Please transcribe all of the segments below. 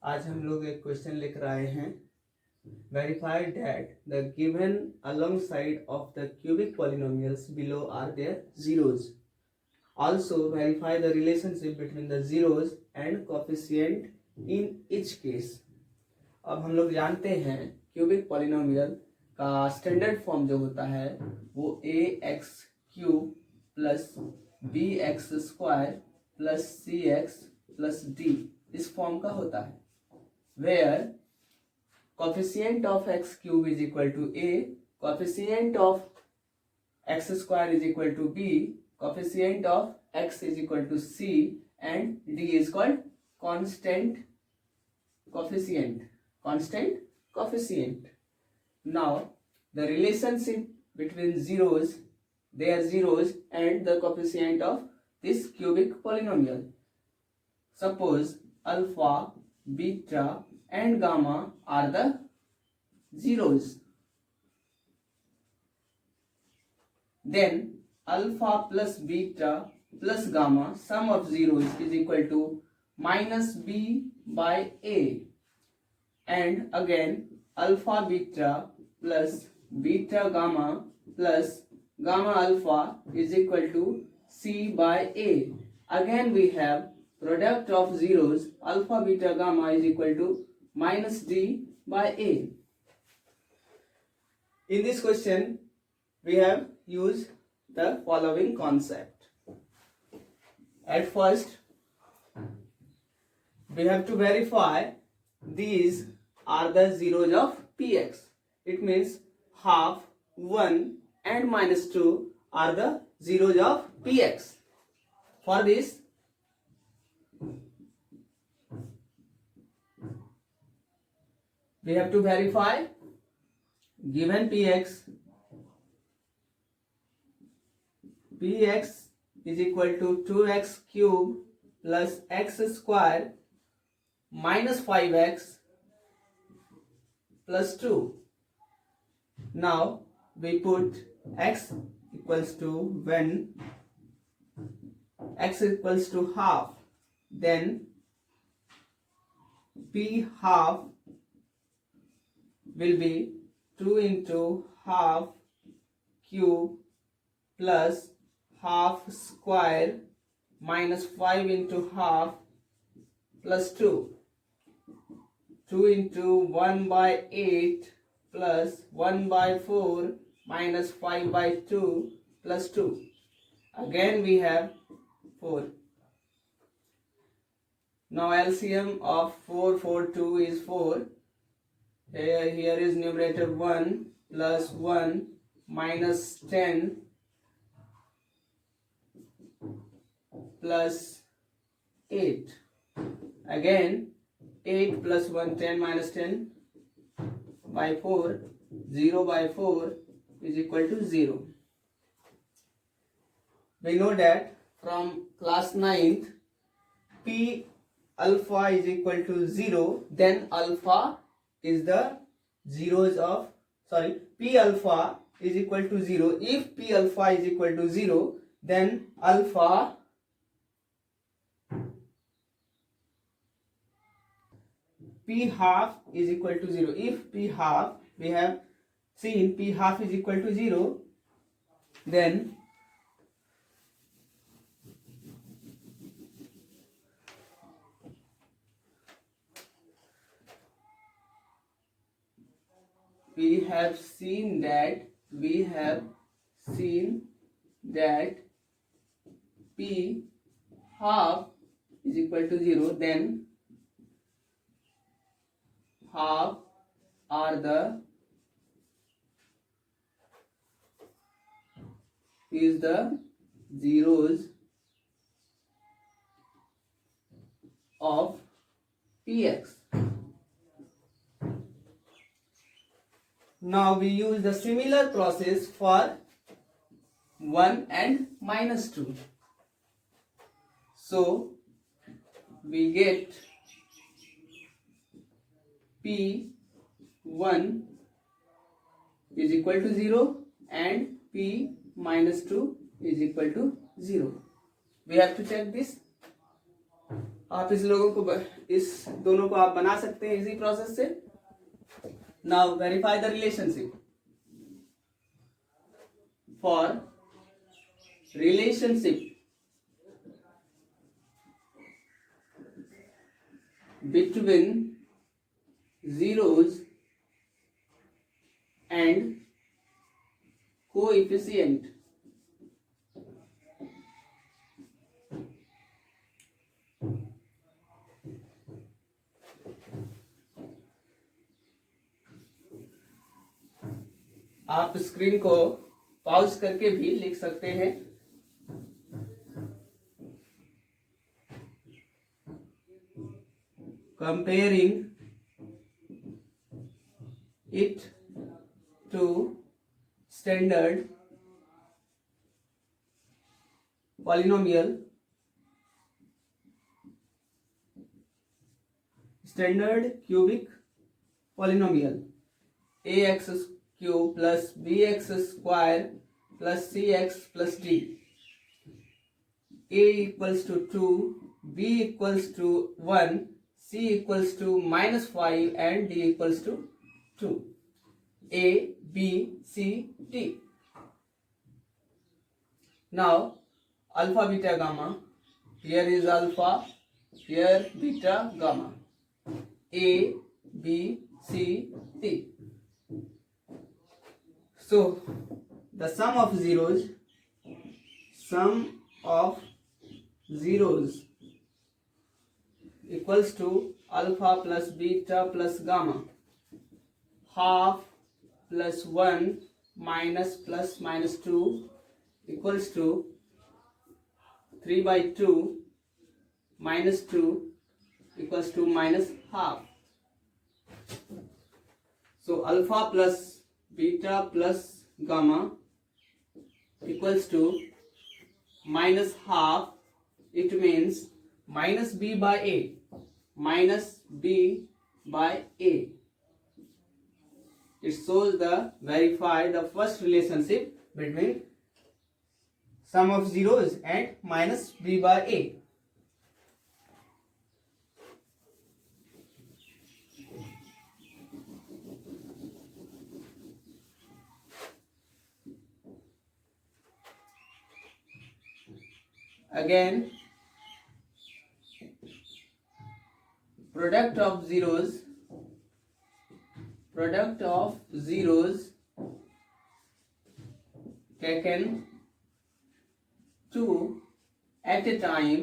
आज हम लोग एक क्वेश्चन लिख रहे हैं। Verify that the given alongside of the cubic polynomials below are their zeros. Also verify the relationship between the zeros and coefficient in each case. अब हम लोग जानते हैं क्यूबिक पॉलिनोमियल का स्टैंडर्ड फॉर्म जो होता है वो A X cube plus B X square plus C X plus D इस फॉर्म का होता है, where coefficient of x cube is equal to a, coefficient of x square is equal to b, coefficient of x is equal to c, and d is called constant coefficient. Constant coefficient. Now the relationship between zeros, their zeros, and the coefficient of this cubic polynomial. Suppose alpha, beta and gamma are the zeros. Then alpha plus beta plus gamma sum of zeros is equal to minus b by a, and again alpha beta plus beta gamma plus gamma alpha is equal to c by a. Again we have product of zeros alpha beta gamma is equal to minus d by a. In this question we have used the following concept. At first we have to verify these are the zeros of px. It means half, 1 and minus 2 are the zeros of px. For this we have to verify given px is equal to 2x cube plus x square minus 5x plus 2. Now we put x equals to when x equals to half, then p half will be 2 into half cube plus half square minus 5 into half plus 2. 2 into 1 by 8 plus 1 by 4 minus 5 by 2 plus 2. Again we have 4. Now LCM of 4, 2 is 4. Here is numerator 1 plus 1 minus 10 plus 8. Again 8 plus 1, 10 minus 10 by 4, 0 by 4 is equal to 0. We know that from class 9th, P alpha is equal to 0, then alpha is the zeros of, P alpha is equal to 0. If P alpha is equal to 0, then alpha P half is equal to 0. If P half, we have seen P half is equal to 0, then we have seen that P half is equal to 0, then half are the zeros of px. Now we use the similar process for 1 and minus 2. So we get P1 is equal to 0 and P minus 2 is equal to 0. We have to check this. आप इस दोनों को आप बना सकते हैं इसी process से। Now verify the relationship. For relationship between zeros and coefficient आप स्क्रीन को पॉज करके भी लिख सकते हैं। Comparing it to standard polynomial, standard cubic polynomial ax cube plus bx square plus cx plus d, a equals to 2, b equals to 1, c equals to -5 and d equals to 2. A, B, C, D. Now alpha, beta, gamma. Here is alpha, here beta, gamma. A, B, C, D. So the sum of zeros equals to alpha plus beta plus gamma, half plus 1 minus plus minus 2 equals to 3/2 minus 2 equals to minus half. So alpha plus beta plus gamma equals to minus half. It means minus b by a, minus b by a. It shows verify the first relationship between sum of zeros and minus b by a. Again, product of zeros taken two at a time,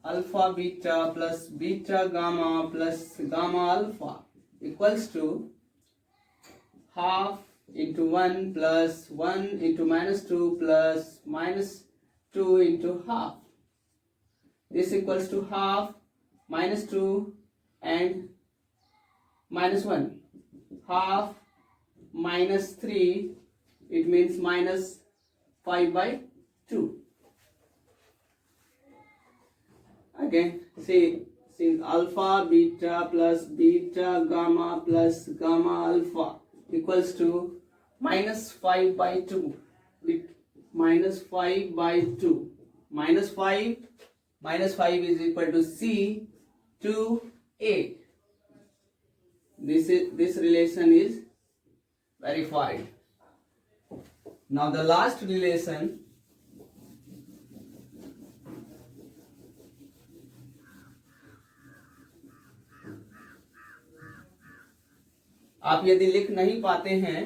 alpha beta plus beta gamma plus gamma alpha equals to half into 1 plus 1 into minus 2 plus minus 2 into half. This equals to half minus 2 and minus 1. Half minus 3, it means minus 5/2. Again, see, since alpha beta plus beta gamma plus gamma alpha equals to minus 5/2. Minus 5/2. Minus 5 is equal to C to A. This relation is verified. Now the last relation, आप यदि लिख नहीं पाते हैं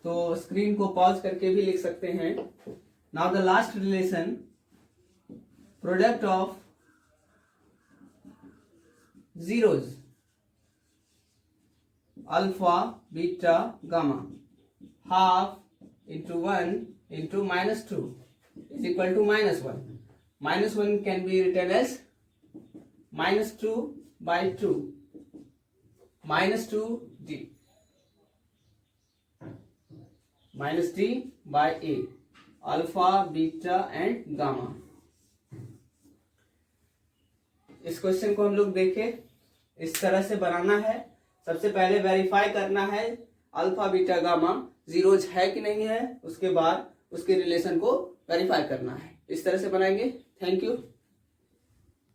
तो screen को pause करके भी लिख सकते हैं। Now the last relation, product of zeros, alpha beta gamma, half into 1 into minus 2 is equal to minus 1. Minus 1 can be written as minus 2/2 minus 2d minus d by a, alpha beta and gamma. इस question को हम लोग देखें, इस तरह से बनाना है। सबसे पहले वेरीफाई करना है अल्फा बीटा गामा जीरोज है कि नहीं है, उसके बाद उसके रिलेशन को वेरीफाई करना है। इस तरह से बनाएंगे। Thank you.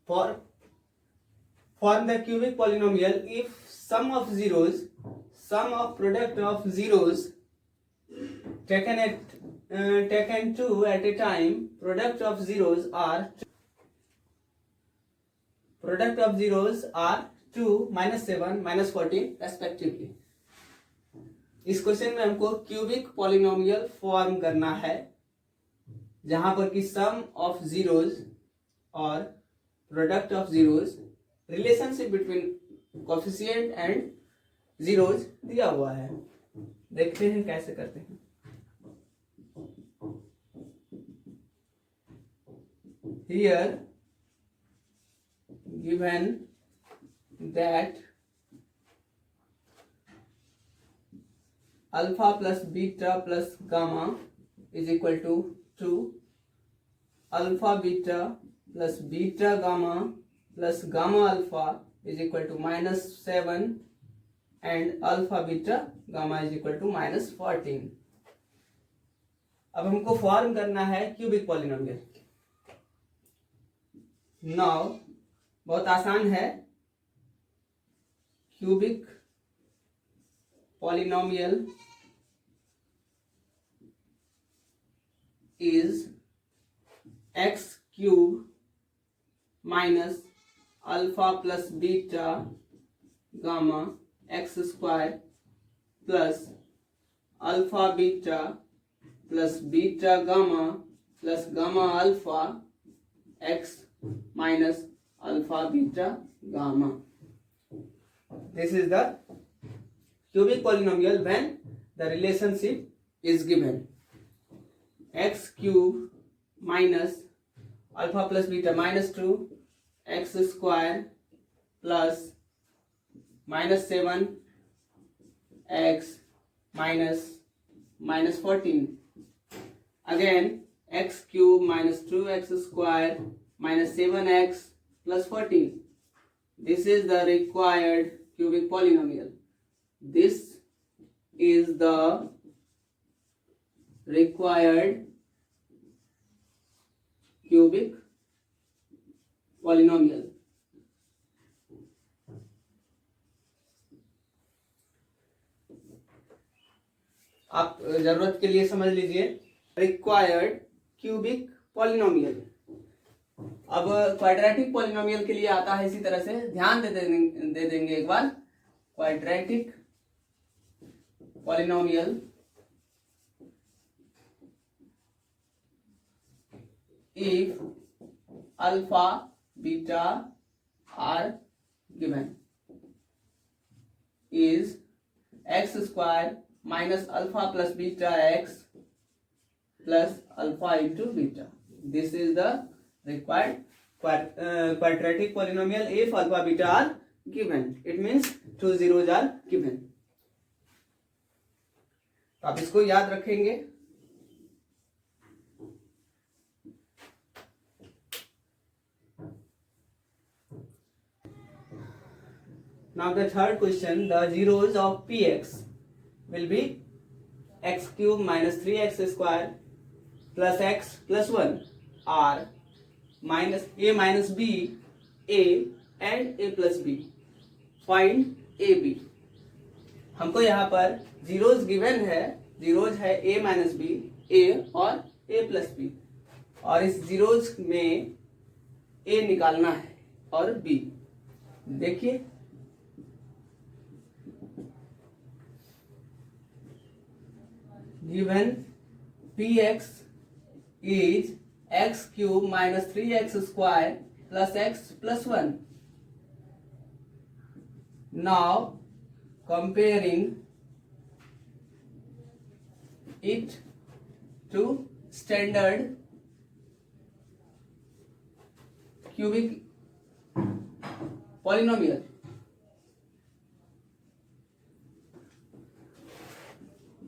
For form the cubic polynomial if sum of product of zeros taken two at a time, product of zeros are 2, -7, -14 respectively. इस क्वेश्चन में हमको क्यूबिक पॉलिनोमियल फॉर्म करना है जहां पर कि सम ऑफ जीरोज और product of zeros, relationship between coefficient and zeros दिया हुआ है. देखते हैं कैसे करते हैं. Here given that alpha plus beta plus gamma is equal to 2, alpha beta plus beta gamma plus gamma alpha is equal to -7 and alpha beta gamma is equal to -14. अब हमको फॉर्म करना है क्यूबिक पॉलिनोमियल. नाउ बहुत आसान है. Cubic polynomial is x cube minus alpha plus beta gamma x square plus alpha beta plus beta gamma plus gamma alpha x minus alpha beta gamma. This is the cubic polynomial when the relationship is given. X cube minus alpha plus beta -2 x square plus -7 x minus -14. Again x cube minus 2x square minus 7x plus 14. This is the required cubic polynomial. This is the required cubic polynomial. आप जरूरत के लिए समझ लीजिए. Required cubic polynomial. अब quadratic polynomial के लिए आता है इसी तरह से. ध्यान दे देंगे एक बार. Quadratic polynomial if alpha beta are given is x square minus alpha plus beta x plus alpha into beta. This is the required quadratic polynomial if alpha beta are given. It means 2 zeros are given. तो आप इसको याद रखेंगे. Now the third question, the zeros of px will be x cube minus 3x square plus x plus 1 are minus a minus b, a and a plus b. Find ab. हमको यहाँ पर zeros given है. Zeros है a minus B, a और a plus B. और इस zeros में a निकालना है और b. देखिए given px is x cube minus 3x square plus x plus 1. Now comparing it to standard cubic polynomial.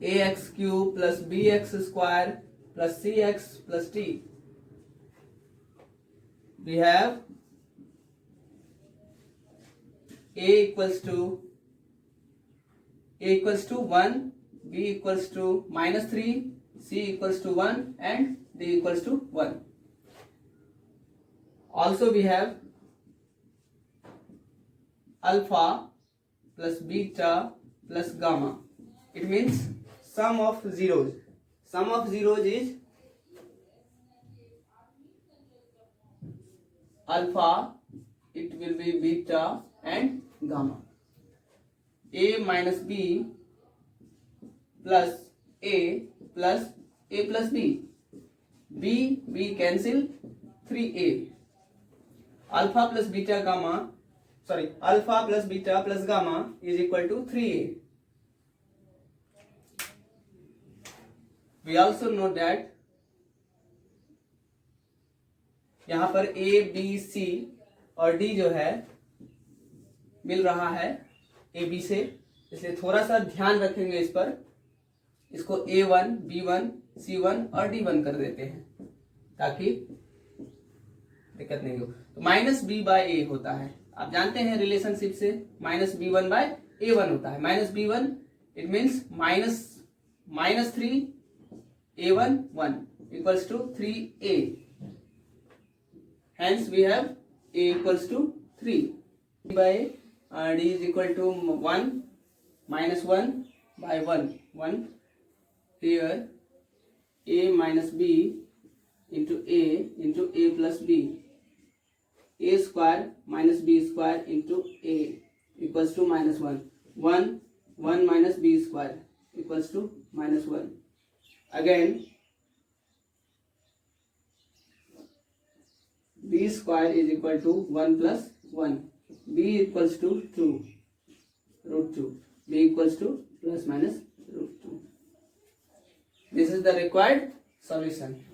ax cube plus bx square plus cx plus t. We have a equals to 1, b equals to -3, c equals to 1 and d equals to 1. Also we have alpha plus beta plus gamma. It means sum of zeros. Sum of zeros is alpha, it will be beta and gamma. A minus b plus a plus b. B cancel, 3a. Alpha plus beta gamma, alpha plus beta plus gamma is equal to 3a. We also know that यहाँ पर A, B, C और D जो है मिल रहा है A, B से, इसलिए थोड़ा सा ध्यान रखेंगे इस पर. इसको A1, B1, C1 और D1 कर देते हैं ताकि दिक्कत नहीं हो. तो माइनस बी बाय ए होता है. आप जानते हैं रिलेशनशिप से minus B one by A one होता है. Minus B one it means minus 3 A1 1 equals to 3a. Hence we have a equals to 3 by d is equal to 1 minus 1 by 1. Here a minus b into a plus b. A square minus b square into a equals to minus 1. 1 minus b square equals to minus 1. Again b square is equal to 1 plus 1. b equals to 2 root 2. b equals to plus minus root 2. This is the required solution.